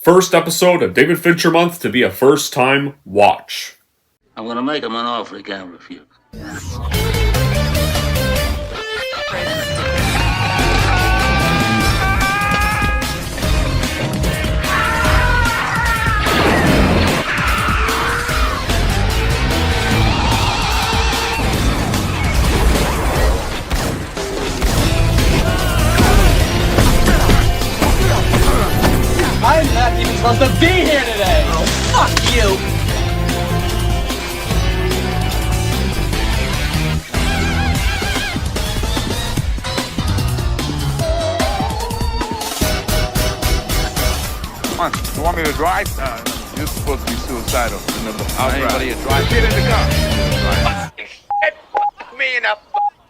first episode of David Fincher month to be a first-time watch. I'm gonna make him an offer he can't refuse. I'm not even supposed to be here today! Oh, fuck you! Come on, you want me to drive? You're supposed to be suicidal. Remember, I'll Anybody drive. a drive? Get in the car. Fuck me in the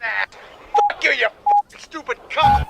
ass. Fuck you, you stupid cunt.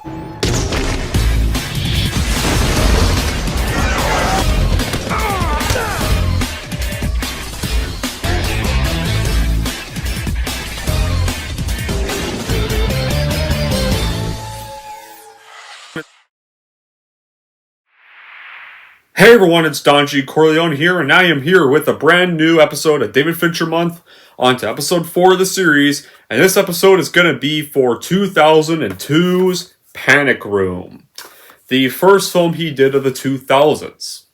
Hey everyone, it's Don G. Corleone here, and I am here with a brand new episode of David Fincher month, on to episode 4 of the series, and this episode is going to be for 2002's Panic Room, the first film he did of the 2000s.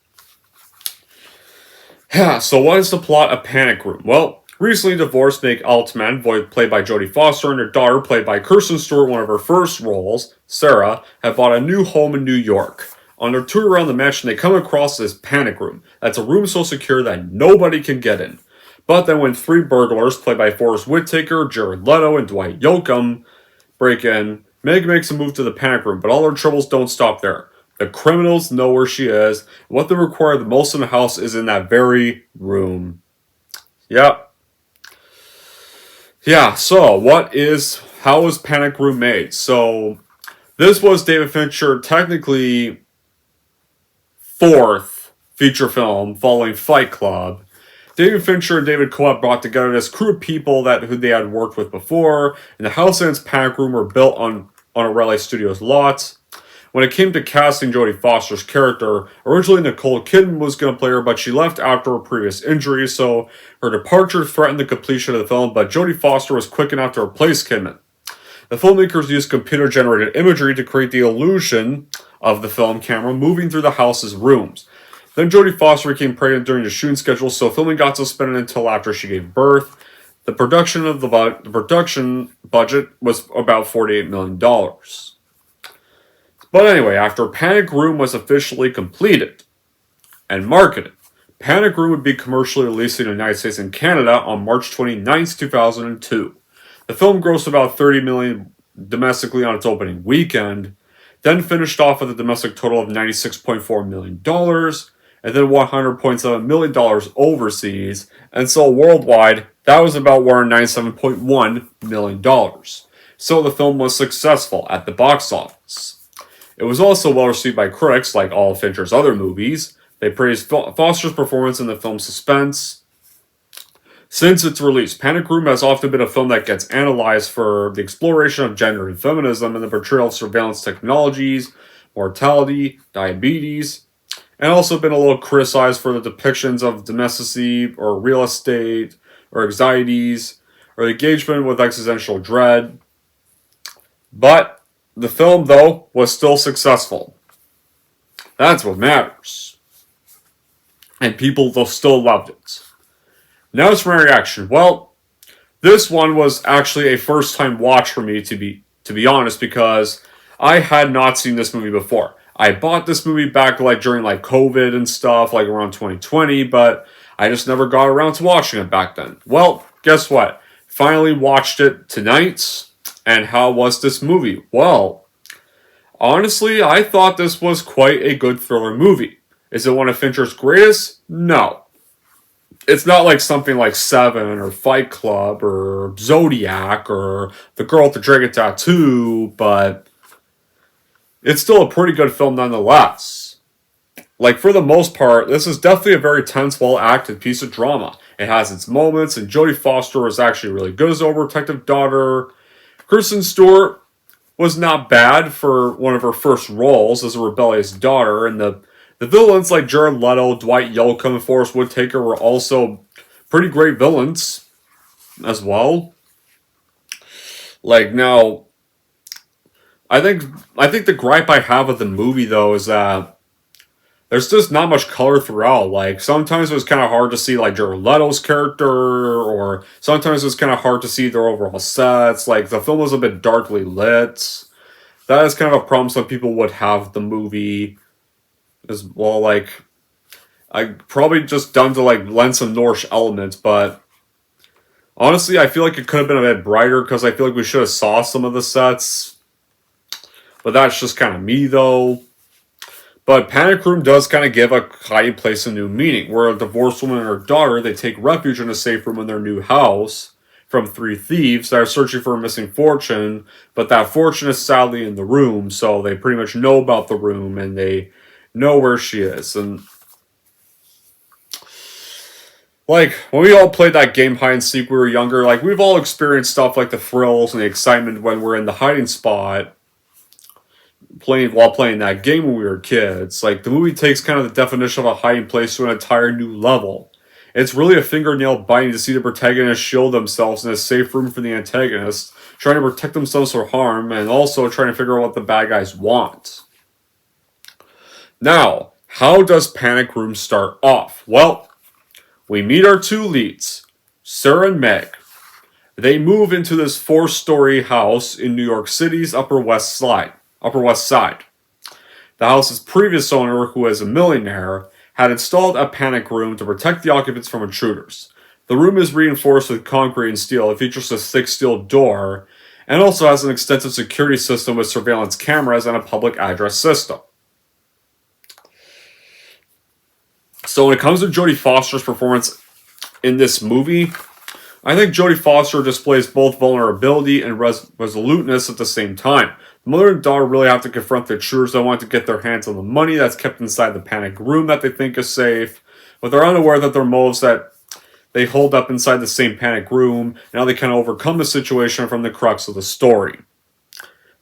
Yeah, so what is the plot of Panic Room? Well, recently divorced Meg Altman, played by Jodie Foster, and her daughter, played by Kristen Stewart, one of her first roles, Sarah, have bought a new home in New York. On their tour around the mansion, they come across this panic room. That's a room so secure that nobody can get in. But then when 3 burglars, played by Forrest Whitaker, Jared Leto, and Dwight Yoakam, break in, Meg makes a move to the panic room, but all her troubles don't stop there. The criminals know where she is, and what they require the most in the house is in that very room. Yep. Yeah, so how is Panic Room made? So, this was David Fincher technically 4th feature film following Fight Club. David Fincher and David Coeb brought together this crew of people who they had worked with before, and the house and its panic room were built on a LA Studios lot. When it came to casting Jodie Foster's character, originally Nicole Kidman was going to play her, but she left after her previous injury, so her departure threatened the completion of the film, but Jodie Foster was quick enough to replace Kidman. The filmmakers used computer-generated imagery to create the illusion of the film camera moving through the house's rooms. Then Jodie Foster became pregnant during the shooting schedule, so filming got suspended until after she gave birth. The production budget was about $48 million. But anyway, after Panic Room was officially completed and marketed, Panic Room would be commercially released in the United States and Canada on March 29, 2002. The film grossed about $30 million domestically on its opening weekend, then finished off with a domestic total of $96.4 million, and then $100.7 million overseas, and so worldwide, that was about $197.1 million. So the film was successful at the box office. It was also well received by critics, like all of Fincher's other movies. They praised Foster's performance in the film's suspense. Since its release, Panic Room has often been a film that gets analyzed for the exploration of gender and feminism and the portrayal of surveillance technologies, mortality, diabetes, and also been a little criticized for the depictions of domesticity or real estate or anxieties or engagement with existential dread. But the film, though, was still successful. That's what matters. And people still loved it. Now it's my reaction. Well, this one was actually a first-time watch for me, to be honest, because I had not seen this movie before. I bought this movie back during COVID and stuff, around 2020, but I just never got around to watching it back then. Well, guess what? Finally watched it tonight, and how was this movie? Well, honestly, I thought this was quite a good thriller movie. Is it one of Fincher's greatest? No. It's not like something like Seven or Fight Club or Zodiac or The Girl with the Dragon Tattoo, but it's still a pretty good film nonetheless. For the most part, this is definitely a very tense, well-acted piece of drama. It has its moments, and Jodie Foster is actually really good as an overprotective daughter. Kristen Stewart was not bad for one of her first roles as a rebellious daughter, and the The villains like Jared Leto, Dwight Yoakam, and Forrest Whitaker were also pretty great villains as well. Like now, I think the gripe I have with the movie though is that there's just not much color throughout. Like sometimes it was kind of hard to see like Jared Leto's character, or sometimes it was kind of hard to see their overall sets. Like the film was a bit darkly lit. That is kind of a problem some people would have with the movie as well. Like I probably just done to like lend some Norse elements, but honestly, I feel like it could have been a bit brighter because I feel like we should have saw some of the sets. But that's just kind of me though. But Panic Room does kind of give a hiding place a new meaning, where a divorced woman and her daughter, they take refuge in a safe room in their new house from three thieves that are searching for a missing fortune, but that fortune is sadly in the room, so they pretty much know about the room and they know where she is. And like, when we all played that game hide and seek when we were younger, like we've all experienced stuff like the thrills and the excitement when we're in the hiding spot while playing that game when we were kids. Like the movie takes kind of the definition of a hiding place to an entire new level. It's really a fingernail biting to see the protagonists shield themselves in a safe room from the antagonist, trying to protect themselves from harm, and also trying to figure out what the bad guys want. Now, how does Panic Room start off? Well, we meet our two leads, Sarah and Meg. They move into this 4-story house in New York City's Upper West Side. The house's previous owner, who is a millionaire, had installed a panic room to protect the occupants from intruders. The room is reinforced with concrete and steel. It features a thick steel door, and also has an extensive security system with surveillance cameras and a public address system. So when it comes to Jodie Foster's performance in this movie, I think Jodie Foster displays both vulnerability and resoluteness at the same time. The mother and daughter really have to confront the intruders that want to get their hands on the money that's kept inside the panic room that they think is safe, but they're unaware that their motives that they hold up inside the same panic room, and how they can overcome the situation from the crux of the story.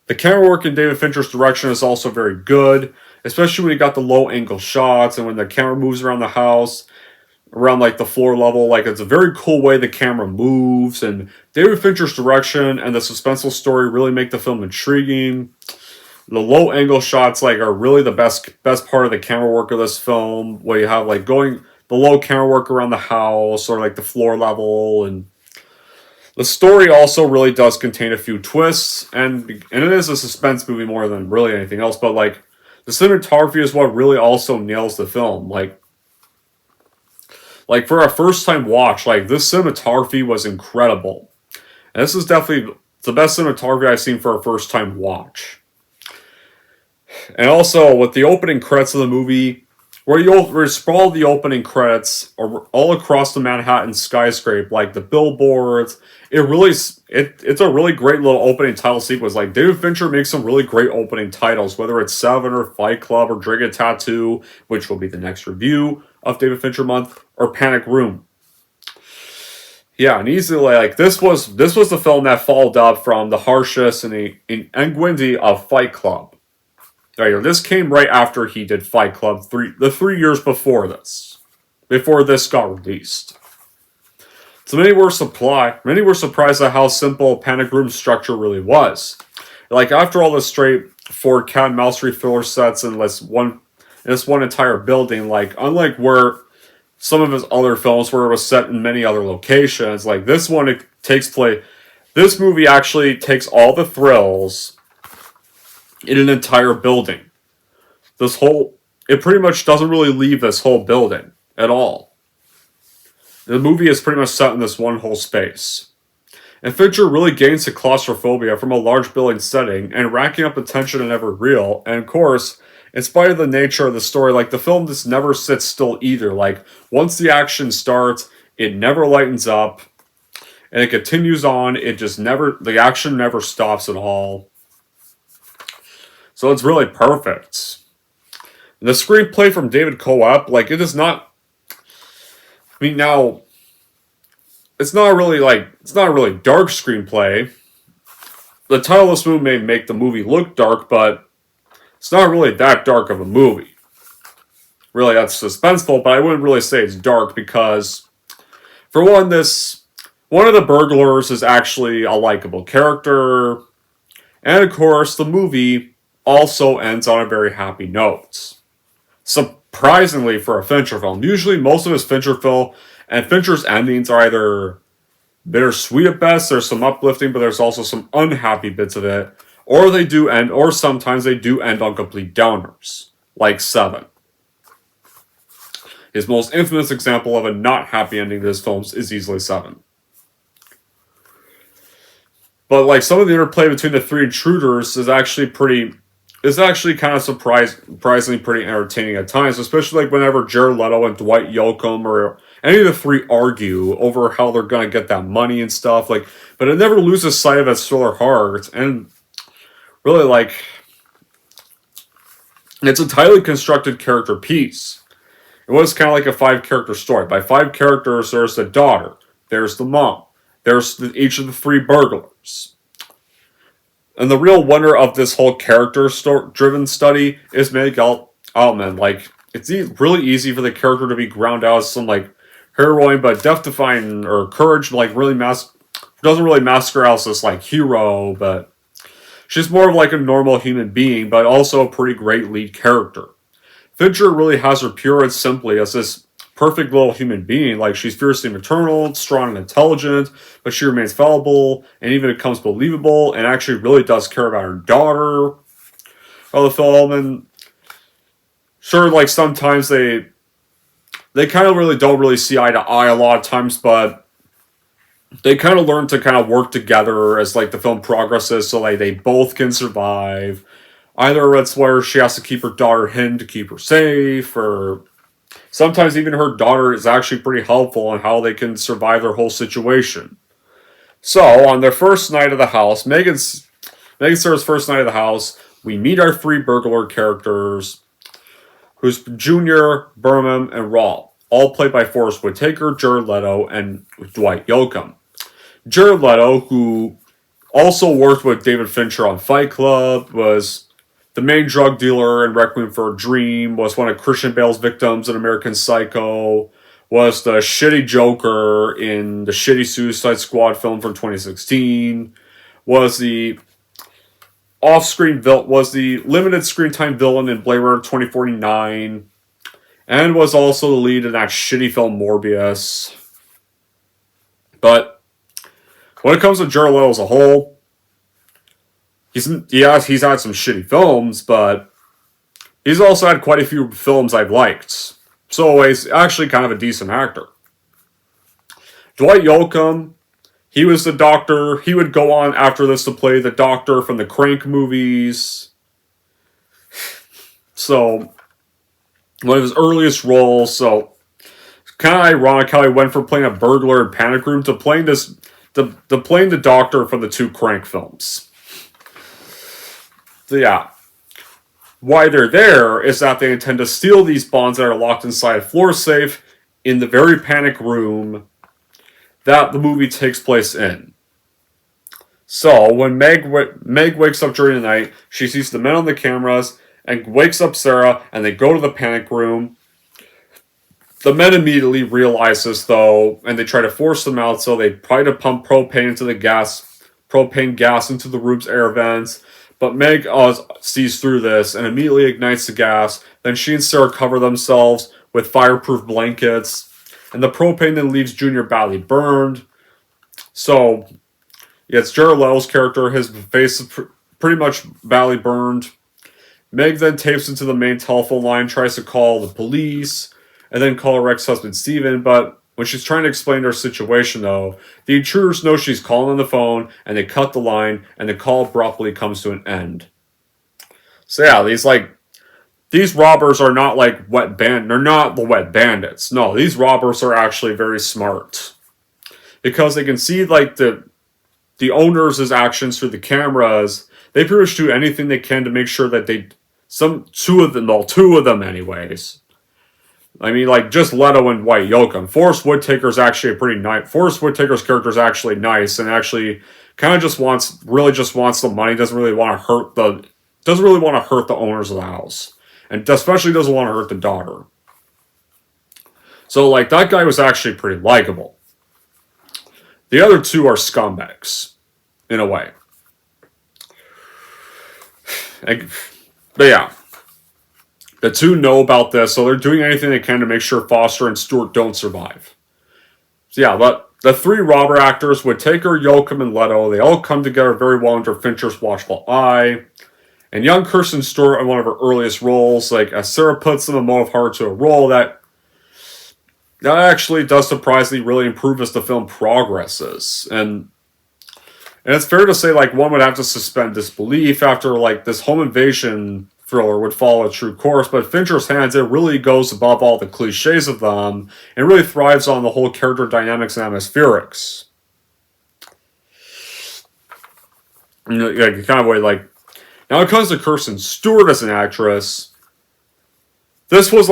The camera work in David Fincher's direction is also very good, especially when you got the low angle shots and when the camera moves around the house, around like the floor level. Like it's a very cool way the camera moves, and David Fincher's direction and the suspenseful story really make the film intriguing. The low angle shots like are really the best part of the camera work of this film, where you have like going the low camera work around the house or like the floor level. And the story also really does contain a few twists, and it is a suspense movie more than really anything else, but like the cinematography is what really also nails the film. Like for a first time watch, like this cinematography was incredible. And this is definitely the best cinematography I've seen for a first time watch. And also with the opening credits of the movie, where sprawl the opening credits all across the Manhattan skyscraper, like the billboards, it's a really great little opening title sequence. Like David Fincher makes some really great opening titles, whether it's Seven or Fight Club or Drink a Tattoo, which will be the next review of David Fincher month, or Panic Room. Yeah, and easily like this was the film that followed up from the harshness and ingenuity of Fight Club. Right, this came right after he did Fight Club 3 years before this got released. So many were surprised at how simple Panic Room's structure really was. Like after all the straightforward cat and mouse thriller sets in this one entire building, like unlike where some of his other films where it was set in many other locations, like this one this movie actually takes all the thrills in an entire building. It pretty much doesn't really leave this whole building at all. The movie is pretty much set in this one whole space. And Fincher really gains the claustrophobia from a large building setting and racking up the tension in every reel. And of course, in spite of the nature of the story, like the film just never sits still either. Like once the action starts, it never lightens up and it continues on. The action never stops at all. So it's really perfect. And the screenplay from David Coep, like it is not. I mean, now it's not a really dark screenplay. The title of this movie may make the movie look dark, but it's not really that dark of a movie. really that's suspenseful, but I wouldn't really say it's dark because, for one, one of the burglars is actually a likable character, and of course, the movie also ends on a very happy note. Surprisingly for a Fincher film, usually most of his Fincher's endings are either bittersweet at best, there's some uplifting, but there's also some unhappy bits of it, or they do end, or sometimes they do end on complete downers, like Seven. His most infamous example of a not happy ending to his films is easily Seven. But like some of the interplay between the three intruders is actually kind of surprisingly pretty entertaining at times, especially like whenever Jared Leto and Dwight Yoakam or any of the three argue over how they're gonna get that money and stuff. Like, but it never loses sight of its thriller heart, and really like it's a tightly constructed character piece. It was kind of like a 5-character story. By 5 characters, there's the daughter, there's the mom, there's each of the 3 burglars. And the real wonder of this whole character-driven study is Meg Altman. Like, it's really easy for the character to be ground out as some, like, heroine, but death-defying, or courage, like, doesn't really mask her as this, like, hero, but she's more of, like, a normal human being, but also a pretty great lead character. Fincher really has her pure and simply as this perfect little human being. Like, she's fiercely maternal, strong and intelligent, but she remains fallible, and even becomes believable, and actually really does care about her daughter of the film. And sure, like, sometimes they kind of really don't really see eye to eye a lot of times, but they kind of learn to kind of work together as, like, the film progresses, so, like, they both can survive. Either it's where she has to keep her daughter hidden to keep her safe, or sometimes even her daughter is actually pretty helpful on how they can survive their whole situation. So, on their first night of the house, Megan Sarah's first night of the house, we meet our 3 burglar characters, who's Junior, Berman, and Raul, all played by Forrest Whitaker, Jared Leto, and Dwight Yoakam. Jared Leto, who also worked with David Fincher on Fight Club, was the main drug dealer in Requiem for a Dream, was one of Christian Bale's victims in American Psycho, was the shitty Joker in the shitty Suicide Squad film from 2016, was the limited screen time villain in Blade Runner 2049, and was also the lead in that shitty film Morbius. But when it comes to Jared Leto as a whole, he's had some shitty films, but he's also had quite a few films I've liked. So he's actually kind of a decent actor. Dwight Yoakam, he was the Doctor. He would go on after this to play the Doctor from the Crank movies. So, one of his earliest roles. So, kind of ironic how he went from playing a burglar in Panic Room to playing playing the Doctor from the 2 Crank films. So yeah, why they're there is that they intend to steal these bonds that are locked inside a floor safe in the very Panic Room that the movie takes place in. So when Meg wakes up during the night, she sees the men on the cameras and wakes up Sarah, and they go to the Panic Room. The men immediately realize this, though, and they try to force them out, so they try to pump propane gas into the room's air vents. But Meg sees through this and immediately ignites the gas. Then she and Sarah cover themselves with fireproof blankets. And the propane then leaves Junior badly burned. So, yeah, it's Jared Leto's character. His face is pretty much badly burned. Meg then tapes into the main telephone line, tries to call the police, and then call her ex-husband Steven, but when she's trying to explain her situation, though, the intruders know she's calling on the phone, and they cut the line, and the call abruptly comes to an end. So yeah, these robbers are not like they're not the wet bandits. No, these robbers are actually very smart. Because they can see, like, the owners' actions through the cameras. They pretty much do anything they can to make sure that two of them anyways. I mean, like, just Leto and Dwight Yoakam. Forrest Whitaker's actually Forrest Whitaker's character is actually nice, and actually kind of just wants the money. Doesn't really want to hurt the owners of the house, and especially doesn't want to hurt the daughter. So, like, that guy was actually pretty likable. The other two are scumbags, in a way. But yeah, the two know about this, so they're doing anything they can to make sure Foster and Stewart don't survive. So yeah, but the three robber actors, Whittaker, Yoakum, and Leto, they all come together very well under Fincher's watchful eye. And young Kirsten Stewart in one of her earliest roles, like as Sarah puts them a motive heart to a role that actually does surprisingly really improve as the film progresses. And it's fair to say, like, one would have to suspend disbelief after, like, this home invasion thriller would follow a true course, but Fincher's hands, it really goes above all the cliches of them, and really thrives on the whole character dynamics and atmospherics. You know, like, kind of way, like, now it comes to Kirsten Stewart as an actress. This was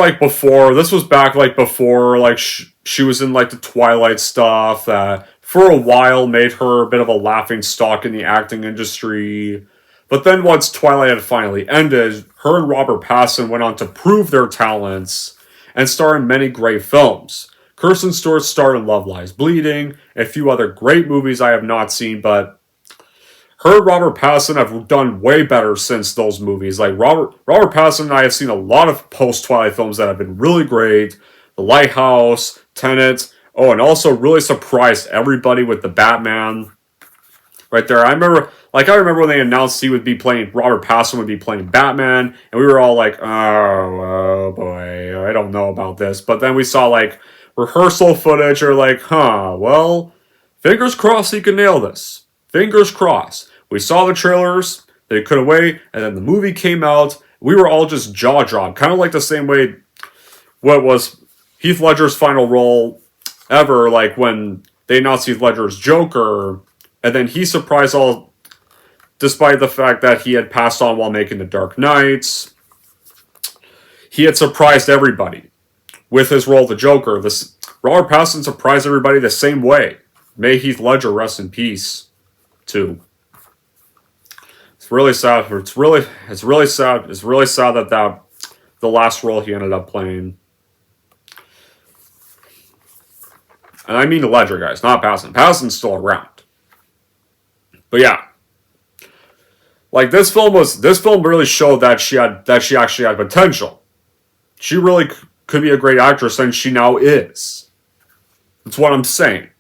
back, like, before, like, she was in, like, the Twilight stuff that for a while made her a bit of a laughing stock in the acting industry. But then once Twilight had finally ended, her and Robert Pattinson went on to prove their talents and star in many great films. Kirsten Stewart starred in Love Lies Bleeding, a few other great movies I have not seen, but her and Robert Pattinson have done way better since those movies. Like, Robert Pattinson and I have seen a lot of post-Twilight films that have been really great. The Lighthouse, Tenet, and also really surprised everybody with the Batman. Right there, I remember when they announced Robert Pattinson would be playing Batman, and we were all like, oh boy, I don't know about this. But then we saw, like, rehearsal footage, or like, well, fingers crossed he can nail this. Fingers crossed. We saw the trailers, they couldn't wait, and then the movie came out, we were all just jaw-dropped. Kind of like the same way what was Heath Ledger's final role ever, like when they announced Heath Ledger's Joker, and then he surprised all, despite the fact that he had passed on while making The Dark Knights. He had surprised everybody with his role, the Joker. Robert Pattinson surprised everybody the same way. May Heath Ledger rest in peace, too. It's really sad. It's really sad. It's really sad that the last role he ended up playing. And I mean Ledger, guys, not Pattinson. Pattinson's still around. But yeah, like, this film really showed that she actually had potential. She really could be a great actress, and she now is. That's what I'm saying.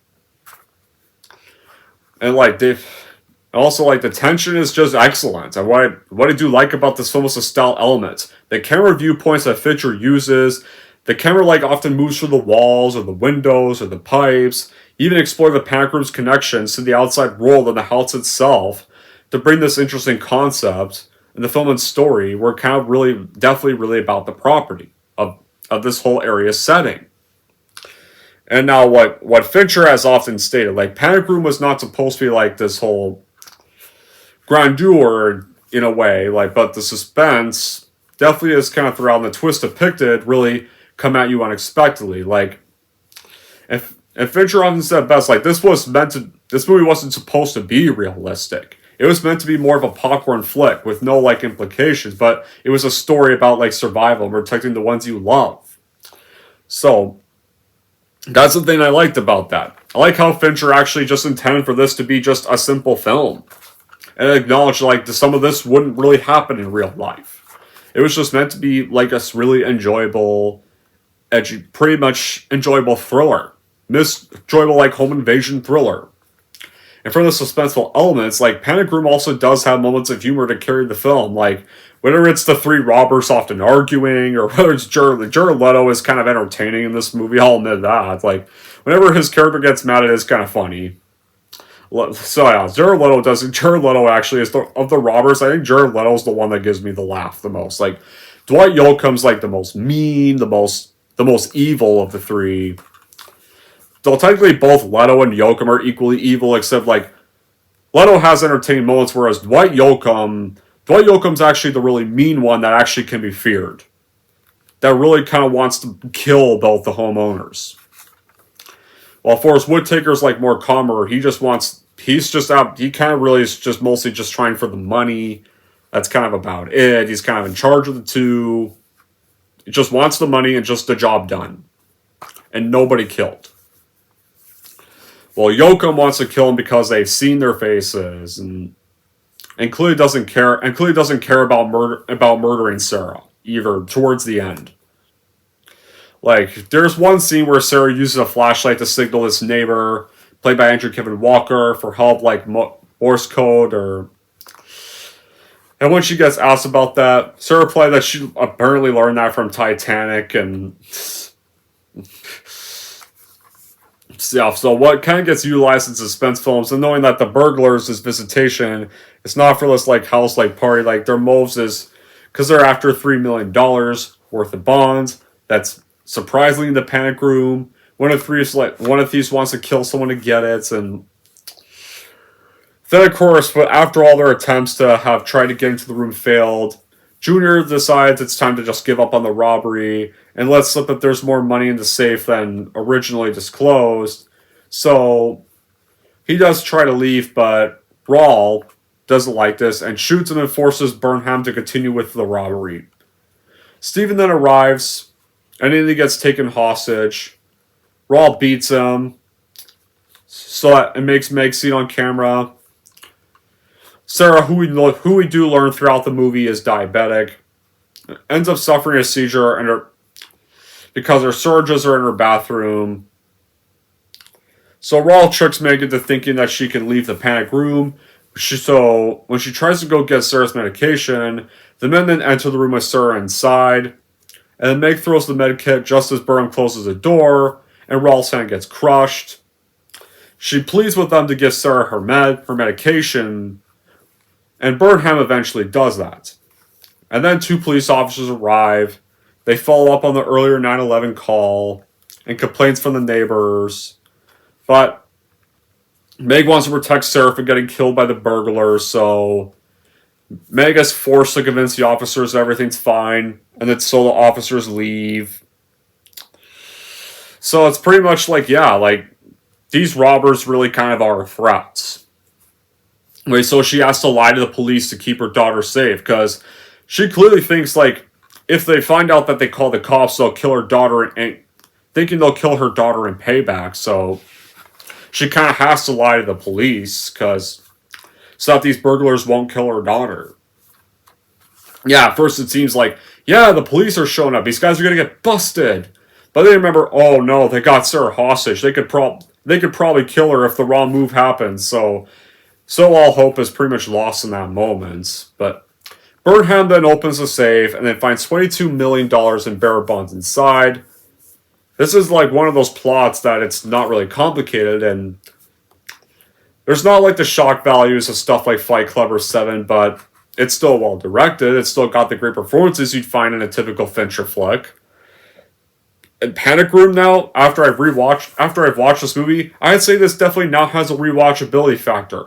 And like, also, like, the tension is just excellent. And what I do like about this film is the style elements, the camera viewpoints that Fincher uses. The camera, like, often moves through the walls or the windows or the pipes. Even explore the panic room's connections to the outside world and the house itself to bring this interesting concept in the film and story. We're kind of definitely really about the property of this whole area setting. And now what Fincher has often stated, like, Panic Room was not supposed to be like this whole grandeur in a way, like, but the suspense definitely is kind of throughout, and the twist depicted really come at you unexpectedly. Like, and Fincher often said best, like, this movie wasn't supposed to be realistic. It was meant to be more of a popcorn flick with no, like, implications, but it was a story about, like, survival and protecting the ones you love. So, that's the thing I liked about that. I like how Fincher actually just intended for this to be just a simple film. And acknowledged, like, some of this wouldn't really happen in real life. It was just meant to be, like, a really enjoyable, pretty much enjoyable thriller. Enjoyable, like, home invasion thriller. And for the suspenseful elements, like, Panic Room also does have moments of humor to carry the film. Like, whether it's the three robbers often arguing, or whether it's Jared Leto is kind of entertaining in this movie, I'll admit that. Like, whenever his character gets mad, it is kind of funny. So yeah, Jared Leto actually is of the robbers. I think Jared Leto is the one that gives me the laugh the most. Like, Dwight Yoakam's, like, the most mean, the most evil of the three. Though technically both Leto and Yoakam are equally evil, except, like, Leto has entertaining moments, whereas Dwight Yoakam's actually the really mean one that actually can be feared. That really kind of wants to kill both the homeowners. While Forrest Whitaker's, like, more calmer, he kind of really is just mostly just trying for the money. That's kind of about it. He's kind of in charge of the two. He just wants the money and just the job done. and nobody killed. Well, Yoakum wants to kill him because they've seen their faces, and clearly doesn't care. And clearly doesn't care about murdering Sarah either. Towards the end, like there's one scene where Sarah uses a flashlight to signal this neighbor, played by Andrew Kevin Walker, for help, like Morse code or. And when she gets asked about that, Sarah replied that she apparently learned that from Titanic and. Yeah, so what kind of gets utilized in suspense films, and knowing that the burglars' visitation is not for this like house like party, like their moves is because they're after $3 million worth of bonds. That's surprisingly in the panic room. One of thieves wants to kill someone to get it, and then of course, but after all their attempts to have tried to get into the room failed, Junior decides it's time to just give up on the robbery and lets slip that there's more money in the safe than originally disclosed. So he does try to leave, but Rawl doesn't like this and shoots him and forces Burnham to continue with the robbery. Stephen then arrives and then he gets taken hostage. Rawl beats him, so it makes Meg see on camera. Sarah, who we do learn throughout the movie is diabetic, ends up suffering a seizure because her surges are in her bathroom. So Rawl tricks Meg into thinking that she can leave the panic room. So when she tries to go get Sarah's medication, the men then enter the room with Sarah inside, and then Meg throws the med kit just as Burnham closes the door, and Rawl's hand gets crushed. She pleads with them to give Sarah her medication, and Burnham eventually does that. And then 2 police officers arrive. They follow up on the earlier 9/11 call and complaints from the neighbors. But Meg wants to protect Sarah from getting killed by the burglars, so Meg is forced to convince the officers that everything's fine, and that so the officers leave. So it's pretty much like, yeah, like, these robbers really kind of are threats. Wait, so she has to lie to the police to keep her daughter safe, because she clearly thinks, like, if they find out that they call the cops, they'll kill her daughter, and thinking they'll kill her daughter in payback, so she kind of has to lie to the police, so that these burglars won't kill her daughter. Yeah, at first it seems like, yeah, the police are showing up, these guys are gonna get busted, but they remember, oh no, they got Sarah hostage, they could probably kill her if the wrong move happens, so all hope is pretty much lost in that moment. But Burnham then opens the safe and then finds $22 million in bearer bonds inside. This is like one of those plots that it's not really complicated, and there's not like the shock values of stuff like Fight Club or Seven, but it's still well directed. It's still got the great performances you'd find in a typical Fincher flick. And Panic Room now, after I've watched this movie, I'd say this definitely now has a rewatchability factor.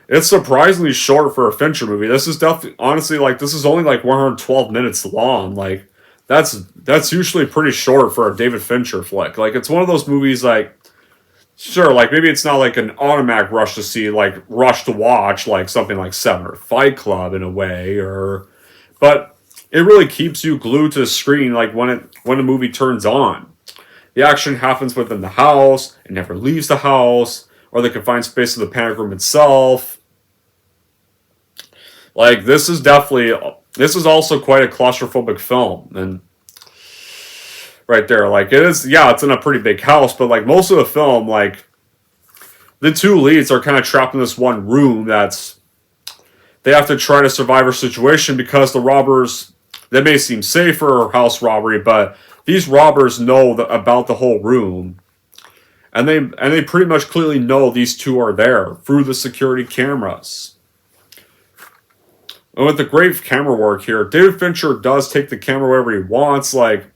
It's surprisingly short for a Fincher movie. This is definitely, honestly, like, this is only like 112 minutes long. Like, that's usually pretty short for a David Fincher flick. Like, it's one of those movies, like, sure, like, maybe it's not like an automatic rush to see, like, rush to watch, like, something like Seven or Fight Club in a way, but it really keeps you glued to the screen, like, when the movie turns on. The action happens within the house, it never leaves the house, or the confined space of the panic room itself. Like, this is also quite a claustrophobic film, and right there, like, it is, yeah, it's in a pretty big house, but, like, most of the film, like, the 2 leads are kind of trapped in this one room they have to try to survive a situation because the robbers, they may seem safe for a house robbery, but these robbers know about the whole room, and they pretty much clearly know these 2 are there through the security cameras. And with the great camera work here, David Fincher does take the camera wherever he wants. Like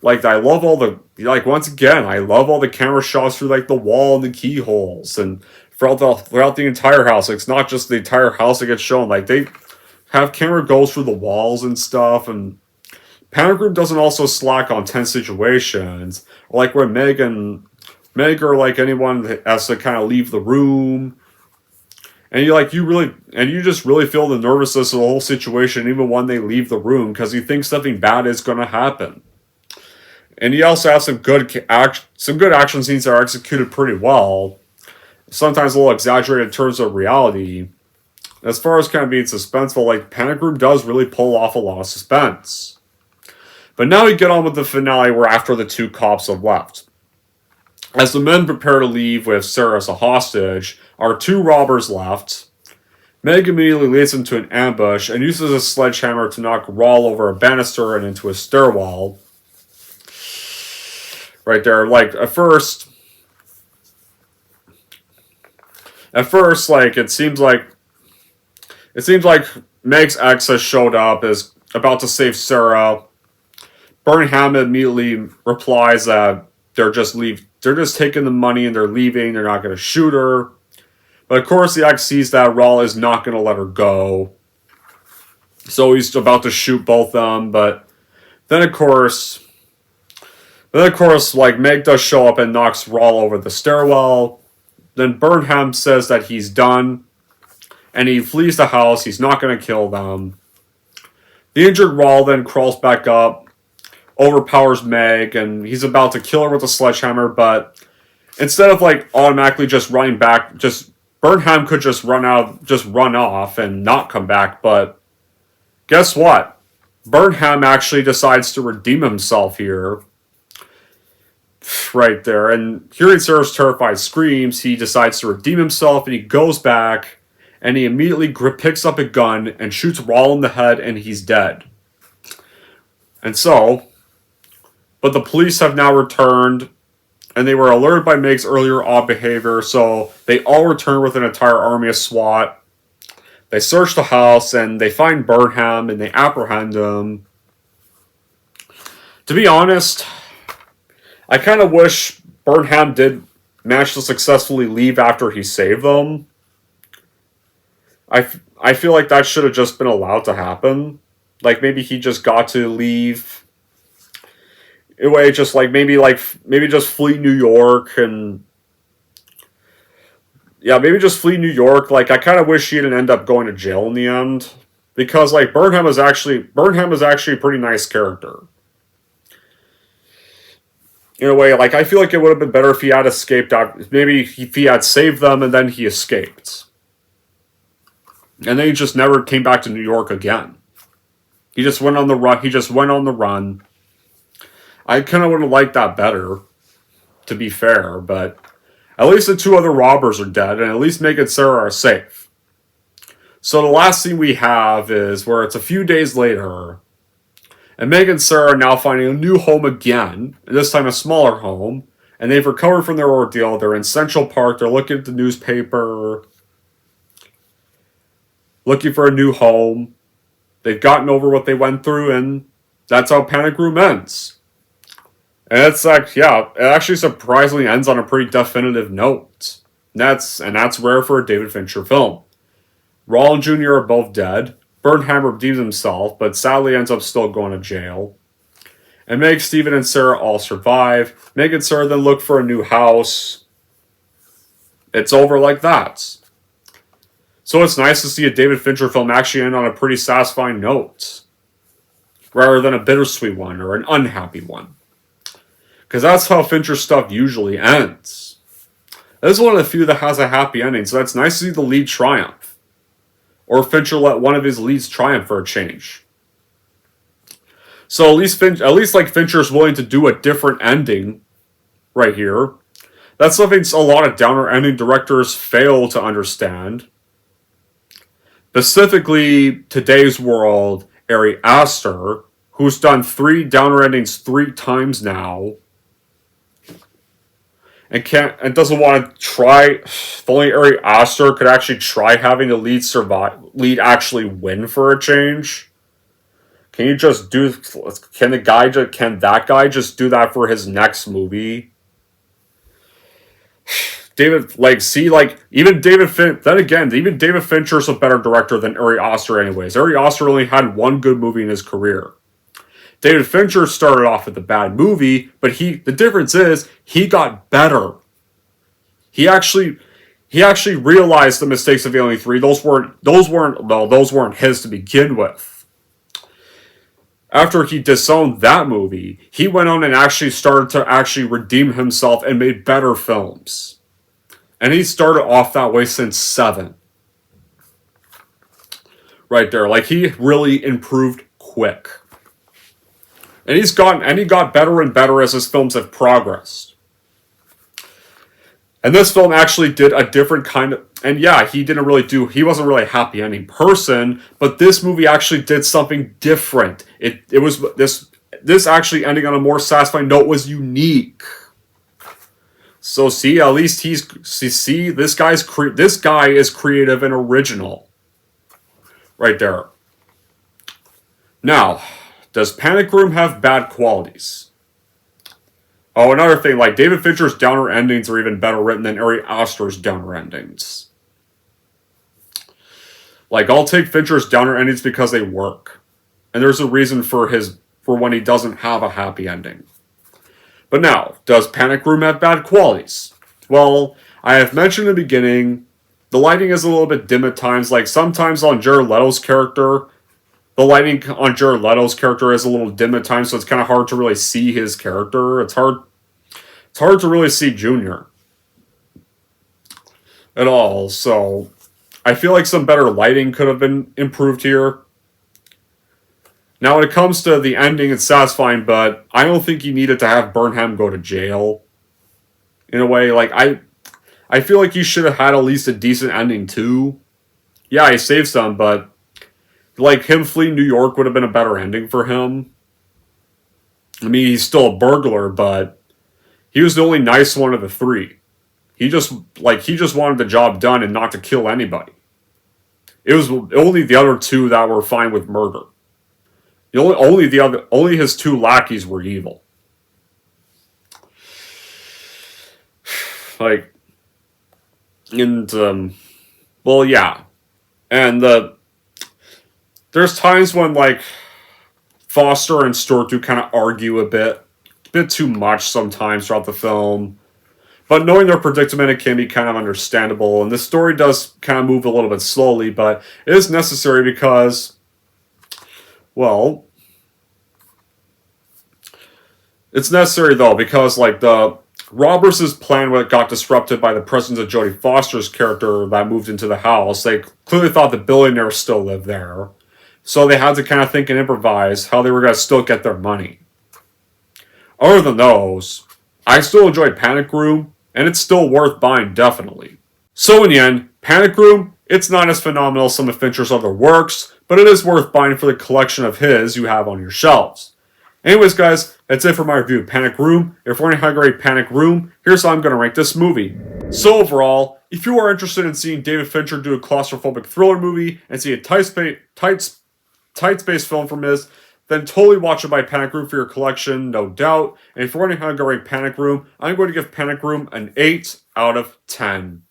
I love all the, like, once again, I love all the camera shots through, like, the wall and the keyholes and throughout the entire house. Like, it's not just the entire house that gets shown. Like, they have camera goes through the walls and stuff. And Panic Room doesn't also slack on tense situations. Like when Meg or, like, anyone has to kind of leave the room. And you just really feel the nervousness of the whole situation, even when they leave the room, because you think something bad is going to happen. And he also has some good action scenes that are executed pretty well. Sometimes a little exaggerated in terms of reality. As far as kind of being suspenseful, like Panic Room does really pull off a lot of suspense. But now we get on with the finale where after the two cops have left. As the men prepare to leave with Sarah as a hostage, our two robbers left. Meg immediately leads them to an ambush and uses a sledgehammer to knock Rawl over a banister and into a stairwell. Right there, like, at first, like, it seems like Meg's ex has showed up, is about to save Sarah. Burnham immediately replies that they're just taking the money and they're leaving, they're not going to shoot her. But of course the ex sees that Rawl is not going to let her go. So he's about to shoot both of them, but then of course, like, Meg does show up and knocks Rawl over the stairwell. Then Burnham says that he's done, and he flees the house. He's not going to kill them. The injured Rawl then crawls back up, overpowers Meg, and he's about to kill her with a sledgehammer, but instead of, like, automatically just running back, Burnham could just run off and not come back, but guess what? Burnham actually decides to redeem himself here. Right there, and hearing Sarah's terrified screams, he decides to redeem himself, and he goes back, and he immediately picks up a gun and shoots Rawl in the head, and he's dead. And so, but the police have now returned, and they were alerted by Meg's earlier odd behavior, so they all return with an entire army of SWAT. They search the house, and they find Burnham, and they apprehend him. To be honest, I kind of wish Burnham did manage to successfully leave after he saved them. I feel like that should have just been allowed to happen. Like, maybe he just got to leave. In a way, just like maybe just flee New York and yeah, maybe just flee New York. Like, I kind of wish he didn't end up going to jail in the end, because like Burnham is actually a pretty nice character. In a way, like, I feel like it would have been better if he had escaped out. Maybe if he had saved them and then he escaped. And then he just never came back to New York again. He just went on the run. I kind of would have liked that better, to be fair, but at least the two other robbers are dead, and at least Meg and Sarah are safe. So the last scene we have is where it's a few days later, and Meg and Sarah are now finding a new home again, and this time a smaller home, and they've recovered from their ordeal. They're in Central Park, they're looking at the newspaper, looking for a new home. They've gotten over what they went through, and that's how Panic Room ends. And it's like, yeah, it actually surprisingly ends on a pretty definitive note. And that's rare for a David Fincher film. Rawl and Jr. are both dead. Burnham redeems himself, but sadly ends up still going to jail. And Meg, Steven, and Sarah all survive. Meg and Sarah then look for a new house. It's over like that. So it's nice to see a David Fincher film actually end on a pretty satisfying note, rather than a bittersweet one or an unhappy one. Because that's how Fincher stuff usually ends. This is one of the few that has a happy ending, so that's nice to see the lead triumph. Or Fincher let one of his leads triumph for a change. So at least like Fincher's willing to do a different ending right here. That's something a lot of downer ending directors fail to understand. Specifically, today's world, Ari Aster, who's done 3 downer endings 3 times now, and doesn't want to try. If only Ari Aster could actually try having the lead actually win for a change. Can you just do? Can that guy just do that for his next movie? Even David Fincher's a better director than Ari Aster anyways. Ari Aster only had 1 good movie in his career. David Fincher started off with a bad movie, but the difference is he got better. He actually realized the mistakes of Alien 3. Those weren't his to begin with. after he disowned that movie, he went on and actually started to actually redeem himself and made better films. And he started off that way since 7. Right there. Like, he really improved quick. And he got better and better as his films have progressed. And this film actually did a different kind of... And yeah, he wasn't really a happy ending person, but this movie actually did something different. It was... This actually ending on a more satisfying note was unique. So see, at least this guy is creative and original. Right there. Now, does Panic Room have bad qualities? Oh, another thing, like David Fincher's downer endings are even better written than Ari Aster's downer endings. Like, I'll take Fincher's downer endings because they work. And there's a reason for when he doesn't have a happy ending. But now, does Panic Room have bad qualities? Well, I have mentioned in the beginning, the lighting is a little bit dim at times. Like, sometimes on Jared Leto's character, the lighting on Jared Leto's character is a little dim at times, so it's kind of hard to really see his character. It's hard to really see Junior at all, so I feel like some better lighting could have been improved here. Now, when it comes to the ending, it's satisfying, but I don't think you needed to have Burnham go to jail. In a way, like, I feel like you should have had at least a decent ending, too. Yeah, he saved some, but, like, him fleeing New York would have been a better ending for him. I mean, he's still a burglar, but he was the only nice one of the 3. He just wanted the job done and not to kill anybody. It was only the other 2 that were fine with murder. Only his 2 lackeys were evil. Like, and, well, yeah. And, there's times when, like, Foster and Stewart do kind of argue a bit too much sometimes throughout the film. But knowing their predicament, it can be kind of understandable. And the story does kind of move a little bit slowly, but it is necessary because, well, it's necessary though, because, like, the Robbers' plan got disrupted by the presence of Jodie Foster's character that moved into the house. They clearly thought the billionaire still lived there. So they had to kind of think and improvise how they were going to still get their money. Other than those, I still enjoyed Panic Room, and it's still worth buying, definitely. So in the end, Panic Room, it's not as phenomenal as some of Fincher's other works, but it is worth buying for the collection of his you have on your shelves. Anyways, guys, that's it for my review of Panic Room. If we're in a great Panic Room, here's how I'm going to rank this movie. So overall, if you are interested in seeing David Fincher do a claustrophobic thriller movie and see a tight space film from his, then totally watch it by Panic Room for your collection, no doubt. And if you're wondering how I'm going to rate Panic Room, I'm going to give Panic Room an 8 out of 10.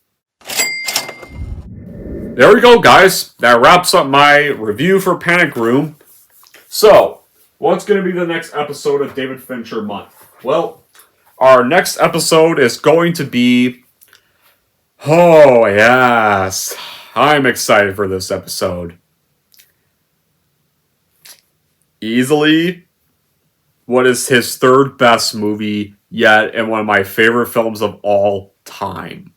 There we go, guys. That wraps up my review for Panic Room. So, what's going to be the next episode of David Fincher Month? Well, our next episode is going to be... Oh, yes. I'm excited for this episode. Easily, what is his 3rd best movie yet and one of my favorite films of all time.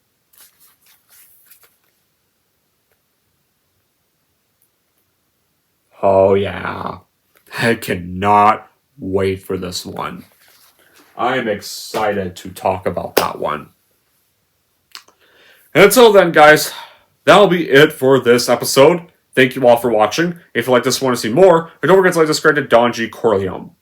Oh yeah, I cannot wait for this one. I'm excited to talk about that one. And until then, guys, that'll be it for this episode. Thank you all for watching. If you like this and want to see more, don't forget to like, subscribe to Don G. Corleone.